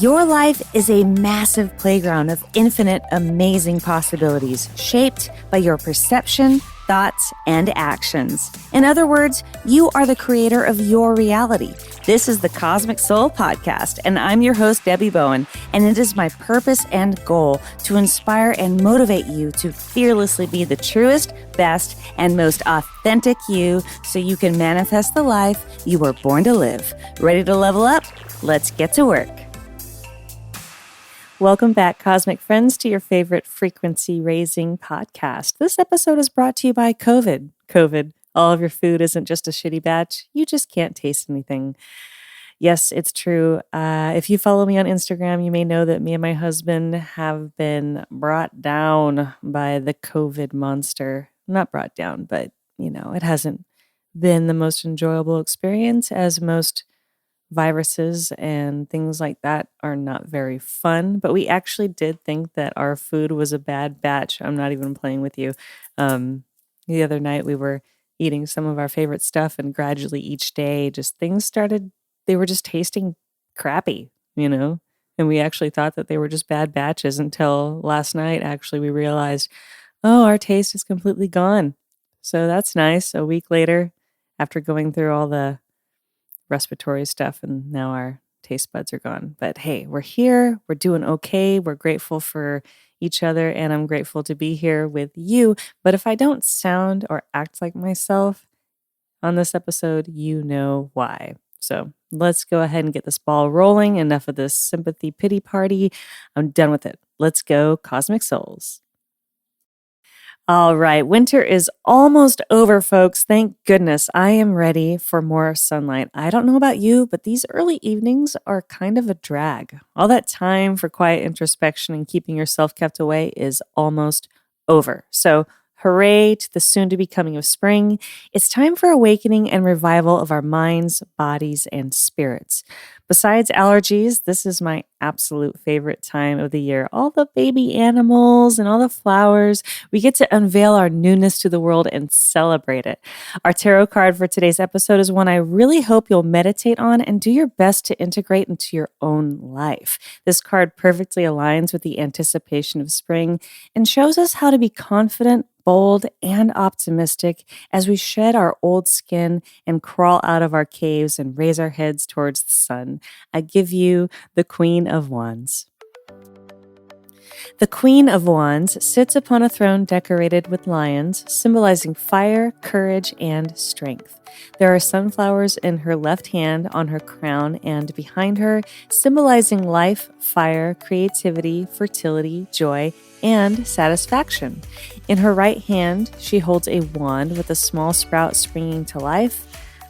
Your life is a massive playground of infinite, amazing possibilities shaped by your perception, thoughts, and actions. In other words, you are the creator of your reality. This is the Cosmic Soul Podcast, and I'm your host, Debbie Bowen, and it is my purpose and goal to inspire and motivate you to fearlessly be the truest, best, and most authentic you so you can manifest the life you were born to live. Ready to level up? Let's get to work. Welcome back, Cosmic Friends, to your favorite frequency-raising podcast. This episode is brought to you by COVID. COVID, all of your food isn't just a shitty batch. You just can't taste anything. Yes, it's true. If you follow me on Instagram, you may know that me and my husband have been brought down by the COVID monster. Not brought down, but, it hasn't been the most enjoyable experience, as most viruses and things like that are not very fun, but we actually did think that our food was a bad batch. I'm not even playing with you. The other night we were eating some of our favorite stuff, and gradually each day they were just tasting crappy, and we actually thought that they were just bad batches until last night. Actually, we realized, our taste is completely gone. So that's nice. A week later, after going through all the respiratory stuff, and now our taste buds are gone. But hey, we're here. We're doing okay. We're grateful for each other, and I'm grateful to be here with you. But if I don't sound or act like myself on this episode, you know why. So let's go ahead and get this ball rolling. Enough of this sympathy pity party. I'm done with it. Let's go, Cosmic Souls. All right, winter is almost over, folks. Thank goodness. I am ready for more sunlight. I don't know about you, but these early evenings are kind of a drag. All that time for quiet introspection and keeping yourself kept away is almost over. So hooray to the soon-to-be coming of spring. It's time for awakening and revival of our minds, bodies, and spirits. Besides allergies, this is my absolute favorite time of the year. All the baby animals and all the flowers. We get to unveil our newness to the world and celebrate it. Our tarot card for today's episode is one I really hope you'll meditate on and do your best to integrate into your own life. This card perfectly aligns with the anticipation of spring and shows us how to be confident, bold, and optimistic as we shed our old skin and crawl out of our caves and raise our heads towards the sun. I give you the Queen of Wands. The Queen of Wands sits upon a throne decorated with lions, symbolizing fire, courage, and strength. There are sunflowers in her left hand on her crown and behind her, symbolizing life, fire, creativity, fertility, joy, and satisfaction. In her right hand, she holds a wand with a small sprout springing to life.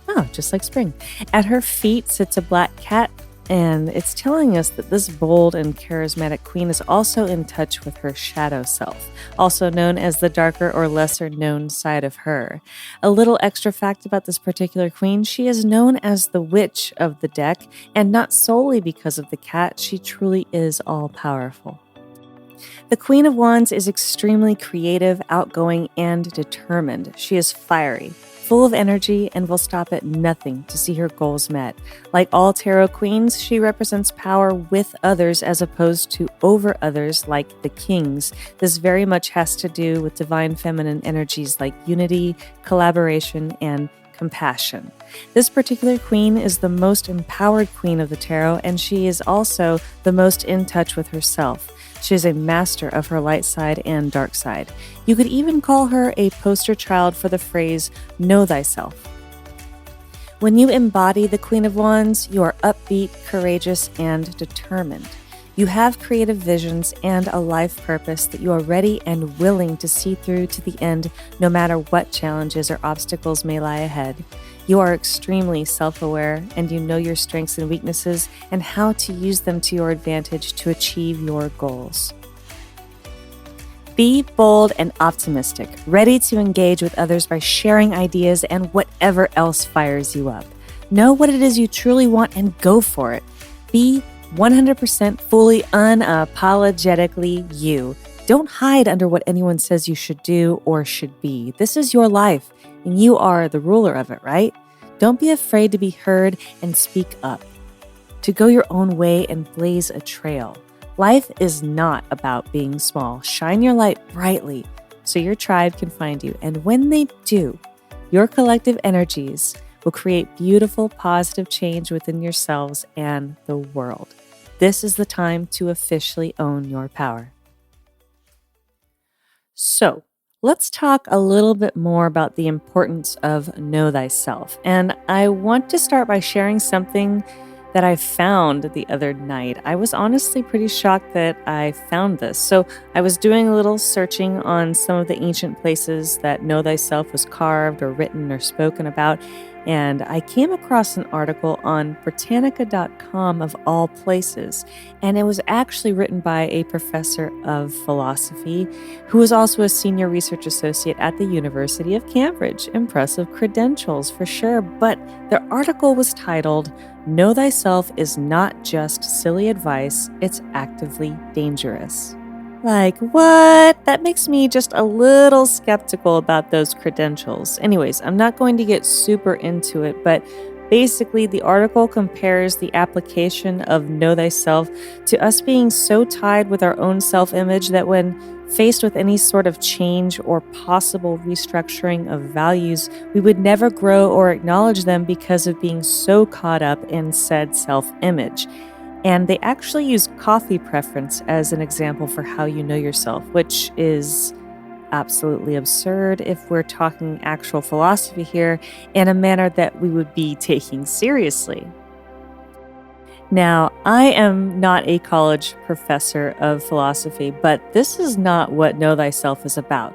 Oh, just like spring. At her feet sits a black cat, and it's telling us that this bold and charismatic queen is also in touch with her shadow self, also known as the darker or lesser known side of her. A little extra fact about this particular queen: she is known as the witch of the deck, and not solely because of the cat. She truly is all-powerful. The Queen of Wands is extremely creative, outgoing, and determined. She is fiery, full of energy, and will stop at nothing to see her goals met. Like all tarot queens, she represents power with others as opposed to over others like the kings. This very much has to do with divine feminine energies like unity, collaboration, and compassion. This particular queen is the most empowered queen of the tarot, and she is also the most in touch with herself. She is a master of her light side and dark side. You could even call her a poster child for the phrase, know thyself. When you embody the Queen of Wands, you are upbeat, courageous, and determined. You have creative visions and a life purpose that you are ready and willing to see through to the end, no matter what challenges or obstacles may lie ahead. You are extremely self-aware, and you know your strengths and weaknesses and how to use them to your advantage to achieve your goals. Be bold and optimistic, ready to engage with others by sharing ideas and whatever else fires you up. Know what it is you truly want and go for it. Be 100% fully unapologetically you. Don't hide under what anyone says you should do or should be. This is your life, and you are the ruler of it, right? Don't be afraid to be heard and speak up. to go your own way and blaze a trail. Life is not about being small. Shine your light brightly so your tribe can find you. And when they do, your collective energies will create beautiful, positive change within yourselves and the world. This is the time to officially own your power. So, let's talk a little bit more about the importance of know thyself. And I want to start by sharing something that I found the other night. I was honestly pretty shocked that I found this. So I was doing a little searching on some of the ancient places that know thyself was carved or written or spoken about. And I came across an article on Britannica.com of all places. And it was actually written by a professor of philosophy who was also a senior research associate at the University of Cambridge. Impressive credentials for sure. But their article was titled, "Know Thyself is not just silly advice, it's actively dangerous." Like, what? That makes me just a little skeptical about those credentials. Anyways, I'm not going to get super into it, but basically, the article compares the application of know thyself to us being so tied with our own self-image that when faced with any sort of change or possible restructuring of values, we would never grow or acknowledge them because of being so caught up in said self-image. And they actually use coffee preference as an example for how you know yourself, which is absolutely absurd if we're talking actual philosophy here in a manner that we would be taking seriously. Now, I am not a college professor of philosophy, but this is not what know thyself is about.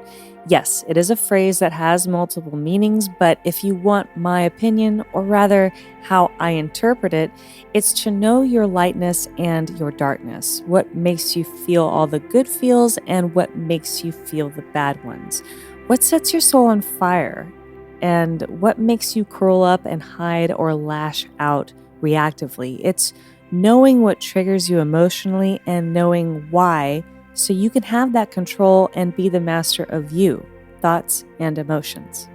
Yes, it is a phrase that has multiple meanings, but if you want my opinion, or rather how I interpret it, it's to know your lightness and your darkness, what makes you feel all the good feels and what makes you feel the bad ones, what sets your soul on fire, and what makes you curl up and hide or lash out reactively. It's knowing what triggers you emotionally and knowing why, so you can have that control and be the master of you, thoughts, and emotions.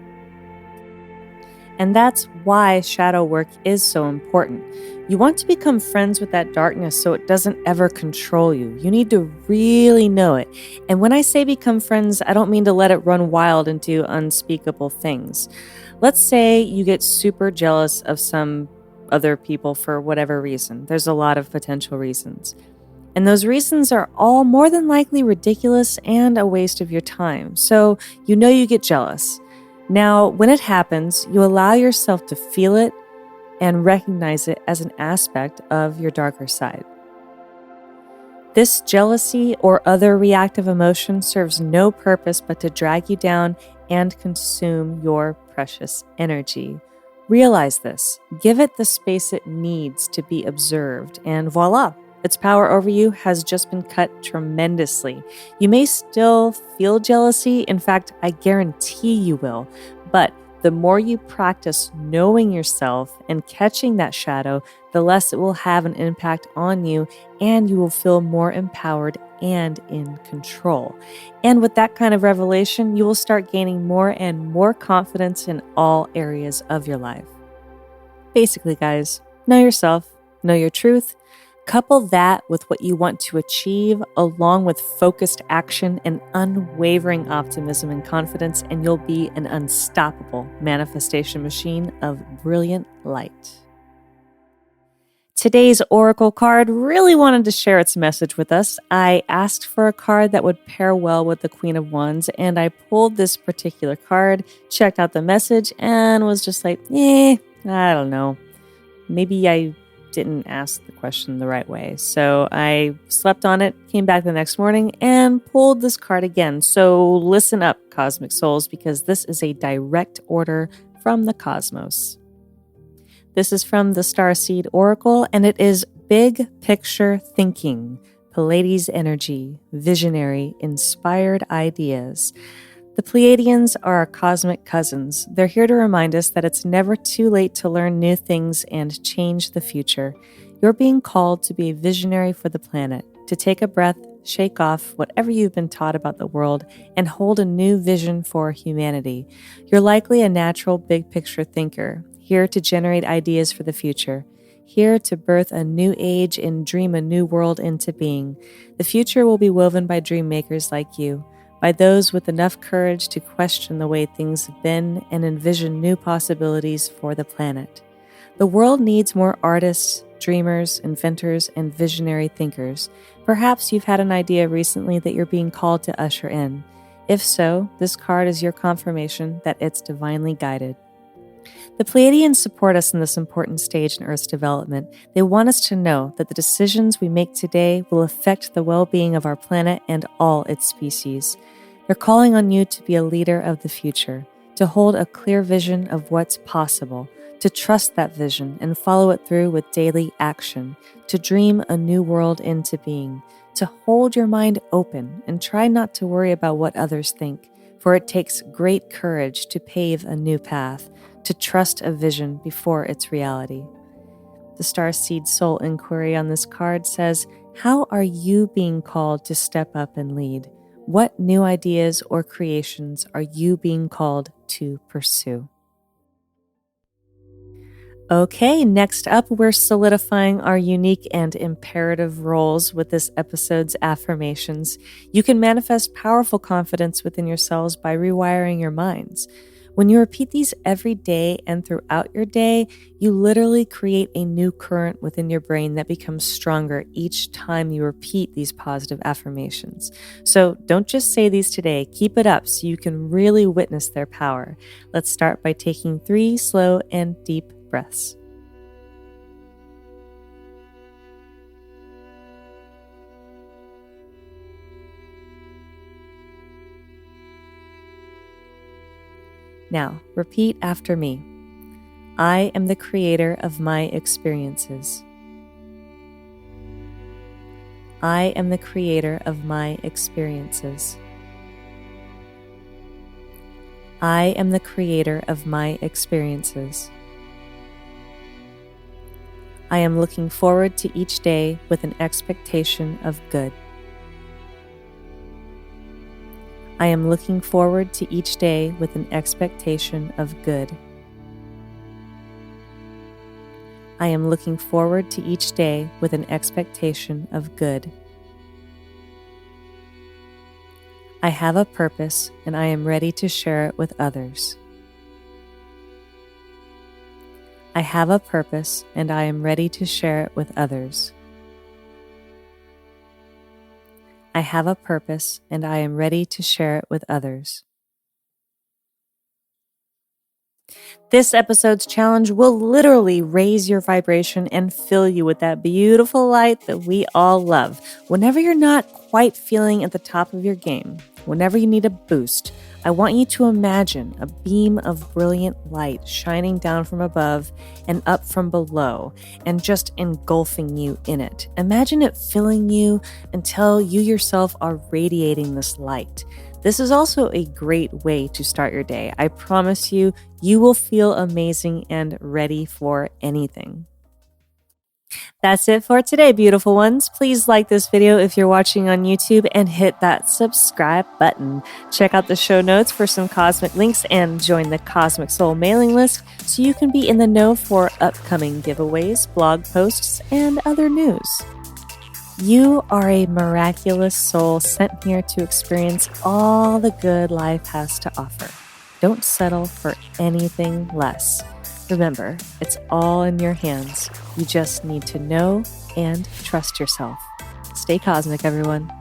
And that's why shadow work is so important. You want to become friends with that darkness so it doesn't ever control you. You need to really know it. And when I say become friends, I don't mean to let it run wild and do unspeakable things. Let's say you get super jealous of some other people for whatever reason. There's a lot of potential reasons. And those reasons are all more than likely ridiculous and a waste of your time. So you know you get jealous. Now, when it happens, you allow yourself to feel it and recognize it as an aspect of your darker side. This jealousy or other reactive emotion serves no purpose but to drag you down and consume your precious energy. Realize this, give it the space it needs to be observed, and voila, its power over you has just been cut tremendously. You may still feel jealousy. In fact, I guarantee you will. But the more you practice knowing yourself and catching that shadow, the less it will have an impact on you, and you will feel more empowered and in control. And with that kind of revelation, you will start gaining more and more confidence in all areas of your life. Basically, guys, know yourself, know your truth. Couple that with what you want to achieve, along with focused action and unwavering optimism and confidence, and you'll be an unstoppable manifestation machine of brilliant light. Today's Oracle card really wanted to share its message with us. I asked for a card that would pair well with the Queen of Wands, and I pulled this particular card, checked out the message, and was just like, I don't know. Maybe I didn't ask the question the right way. So I slept on it, came back the next morning, and pulled this card again. So listen up, Cosmic Souls, because this is a direct order from the cosmos. This is from the Starseed Oracle, and it is big picture thinking, Pleiades energy, visionary, inspired ideas. The Pleiadians are our cosmic cousins. They're here to remind us that it's never too late to learn new things and change the future. You're being called to be a visionary for the planet, to take a breath, shake off whatever you've been taught about the world, and hold a new vision for humanity. You're likely a natural big picture thinker, here to generate ideas for the future. here to birth a new age and dream a new world into being. The future will be woven by dream makers like you, by those with enough courage to question the way things have been and envision new possibilities for the planet. The world needs more artists, dreamers, inventors, and visionary thinkers. Perhaps you've had an idea recently that you're being called to usher in. If so, this card is your confirmation that it's divinely guided. The Pleiadians support us in this important stage in Earth's development. They want us to know that the decisions we make today will affect the well-being of our planet and all its species. They're calling on you to be a leader of the future, to hold a clear vision of what's possible, to trust that vision and follow it through with daily action, to dream a new world into being, to hold your mind open and try not to worry about what others think, for it takes great courage to pave a new path, to trust a vision before its reality. The Starseed Soul Inquiry on this card says, how are you being called to step up and lead? What new ideas or creations are you being called to pursue? Okay, next up, we're solidifying our unique and imperative roles with this episode's affirmations. You can manifest powerful confidence within yourselves by rewiring your minds. When you repeat these every day and throughout your day, you literally create a new current within your brain that becomes stronger each time you repeat these positive affirmations. So don't just say these today, keep it up so you can really witness their power. Let's start by taking 3 slow and deep breaths. Now, repeat after me. I am the creator of my experiences. I am the creator of my experiences. I am the creator of my experiences. I am looking forward to each day with an expectation of good. I am looking forward to each day with an expectation of good. I am looking forward to each day with an expectation of good. I have a purpose and I am ready to share it with others. I have a purpose and I am ready to share it with others. I have a purpose and I am ready to share it with others. This episode's challenge will literally raise your vibration and fill you with that beautiful light that we all love. Whenever you're not quite feeling at the top of your game, whenever you need a boost, I want you to imagine a beam of brilliant light shining down from above and up from below and just engulfing you in it. Imagine it filling you until you yourself are radiating this light. This is also a great way to start your day. I promise you, you will feel amazing and ready for anything. That's it for today, beautiful ones. Please like this video if you're watching on YouTube and hit that subscribe button. Check out the show notes for some cosmic links and join the Cosmic Soul mailing list so you can be in the know for upcoming giveaways, blog posts, and other news. You are a miraculous soul sent here to experience all the good life has to offer. Don't settle for anything less. Remember, it's all in your hands. You just need to know and trust yourself. Stay cosmic, everyone.